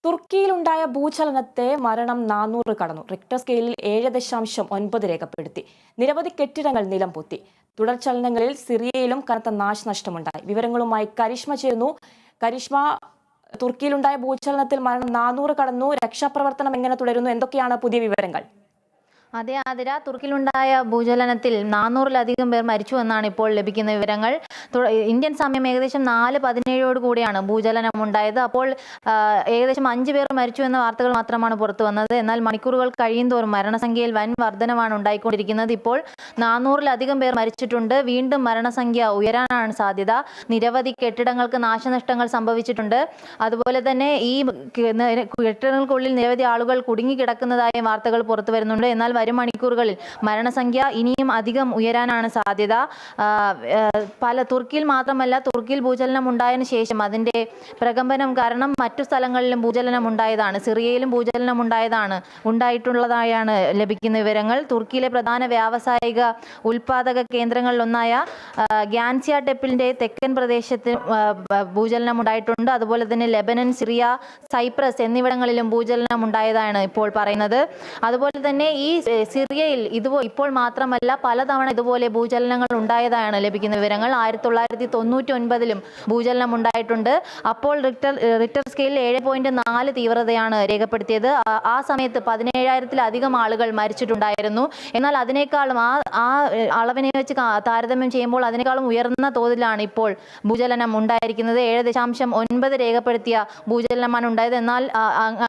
തുർക്കിയിലുണ്ടായ ഭൂചലനത്തെ മരണം 400 കടന്നു. റിക്ടർ സ്കെയിലിൽ 7.9 രേഖപ്പെടുത്തി. നിരവധി കെട്ടിടങ്ങൾ നിലംപൊത്തി. തുടർചലനങ്ങളിൽ സിറിയയിലും കനത്ത നാശനഷ്ടമുണ്ടായി. വിവരങ്ങളുമായി കരിഷ്മ ചേരുന്നു. കരിഷ്മ, തുർക്കിയിലുണ്ടായ ഭൂചലനത്തിൽ മരണം 400 കടന്നു. രക്ഷാപ്രവർത്തനം എങ്ങനെ തുടരുന്നു? എന്തൊക്കെയാണ് പുതിയ വിവരങ്ങൾ? അതേ ആതിര, തുർക്കിയിലുണ്ടായ ഭൂചലനത്തിൽ 400-ലധികം പേർ മരിച്ചു എന്നാണ് ഇപ്പോൾ ലഭിക്കുന്ന വിവരങ്ങൾ. ഇന്ത്യൻ സമയം ഏകദേശം 4:17 കൂടിയാണ് ഭൂചലനം ഉണ്ടായത്. അപ്പോൾ ഏകദേശം 5 പേർ മരിച്ചു എന്ന വാർത്തകൾ മാത്രമാണ് പുറത്തു വന്നത്. എന്നാൽ മണിക്കൂറുകൾ കഴിയുന്തോറും മരണസംഖ്യയിൽ വൻ വർധനമാണ് ഉണ്ടായിക്കൊണ്ടിരിക്കുന്നത്. ഇപ്പോൾ 400-ലധികം പേർ മരിച്ചിട്ടുണ്ട്. വീണ്ടും മരണസംഖ്യ ഉയരാനാണ് സാധ്യത. നിരവധി കെട്ടിടങ്ങൾക്ക് നാശനഷ്ടങ്ങൾ സംഭവിച്ചിട്ടുണ്ട്. അതുപോലെ തന്നെ ഈ കെട്ടിടങ്ങൾക്കുള്ളിൽ നിരവധി ആളുകൾ കുടുങ്ങിക്കിടക്കുന്നതായ വാർത്തകൾ പുറത്തു വരുന്നുണ്ട്. എന്നാൽ വരും മണിക്കൂറുകളിൽ മരണസംഖ്യ ഇനിയും അധികം ഉയരാനാണ് സാധ്യത. തുർക്കിയിൽ മാത്രമല്ല, തുർക്കിയിൽ ഭൂചലനം ഉണ്ടായതിനു ശേഷം അതിൻ്റെ പ്രകമ്പനം കാരണം മറ്റു സ്ഥലങ്ങളിലും ഭൂചലനം ഉണ്ടായതാണ്. സിറിയയിലും ഭൂചലനം ഉണ്ടായിട്ടുള്ളതായാണ് ലഭിക്കുന്ന വിവരങ്ങൾ. തുർക്കിയിലെ പ്രധാന വ്യാവസായിക ഉൽപാദക കേന്ദ്രങ്ങളിലൊന്നായ ഗ്യാൻസിയാടെപ്പിൻ്റെ തെക്കൻ പ്രദേശത്ത് ഭൂചലനം ഉണ്ടായിട്ടുണ്ട്. അതുപോലെ തന്നെ ലെബനൻ, സിറിയ, സൈപ്രസ് എന്നിവിടങ്ങളിലും ഭൂചലനം ഉണ്ടായതാണ് ഇപ്പോൾ പറയുന്നത്. അതുപോലെ തന്നെ ഈ സിറിയയിൽ ഇപ്പോൾ മാത്രമല്ല, പലതവണ ഇതുപോലെ ഭൂചലനങ്ങൾ ഉണ്ടായതാണ് ലഭിക്കുന്ന വിവരങ്ങൾ. 1999-ലും ഭൂചലനം ഉണ്ടായിട്ടുണ്ട്. അപ്പോൾ റിക്ടർ സ്കെയിലിൽ 7.4 തീവ്രതയാണ് രേഖപ്പെടുത്തിയത്. ആ സമയത്ത് 17,000-ലധികം ആളുകൾ മരിച്ചിട്ടുണ്ടായിരുന്നു. എന്നാൽ അതിനേക്കാളും ആ അളവിനെ വെച്ച് താരതമ്യം ചെയ്യുമ്പോൾ അതിനേക്കാളും ഉയർന്ന തോതിലാണ് ഇപ്പോൾ ഭൂചലനം ഉണ്ടായിരിക്കുന്നത്. 7.9 രേഖപ്പെടുത്തിയ ഭൂചലനമാണ് ഉണ്ടായത്. എന്നാൽ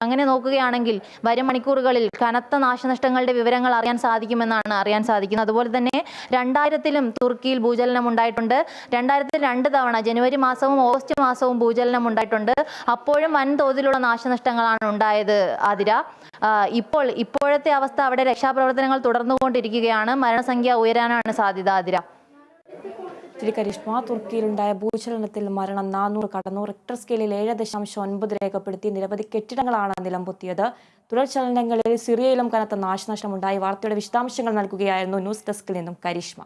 അങ്ങനെ നോക്കുകയാണെങ്കിൽ വരും മണിക്കൂറുകളിൽ കനത്ത നാശനഷ്ടങ്ങളുടെ വിവരങ്ങൾ അറിയാൻ സാധിക്കുന്നത്. അതുപോലെ തന്നെ 2000-ലും തുർക്കിയിൽ ഭൂചലനം ഉണ്ടായിട്ടുണ്ട്. 2000-ൽ 2 തവണ ജനുവരി മാസവും ഓഗസ്റ്റ് മാസവും ഭൂചലനം ഉണ്ടായിട്ടുണ്ട്. അപ്പോഴും വൻതോതിലുള്ള നാശനഷ്ടങ്ങളാണ് ഉണ്ടായത് ആതിര. ഇപ്പോഴത്തെ അവസ്ഥ അവിടെ രക്ഷാപ്രവർത്തനങ്ങൾ തുടർന്നുകൊണ്ടിരിക്കുകയാണ്. മരണസംഖ്യ ഉയരാനാണ് സാധ്യത ആതിര. കരിഷ്മ, തുർക്കിയിലുണ്ടായ ഭൂചലനത്തിൽ മരണം 400 കടന്നു. റിക്ടർ സ്കെയിലിൽ 7.9 രേഖപ്പെടുത്തി. നിരവധി കെട്ടിടങ്ങളാണ് നിലംപൊത്തിയത്. തുടർചലനങ്ങളിൽ സിറിയയിലും കനത്ത നാശനഷ്ടമുണ്ടായി. വാർത്തയുടെ വിശദാംശങ്ങൾ നൽകുകയായിരുന്നു ന്യൂസ് ഡെസ്കിൽ നിന്നും കരിഷ്മ.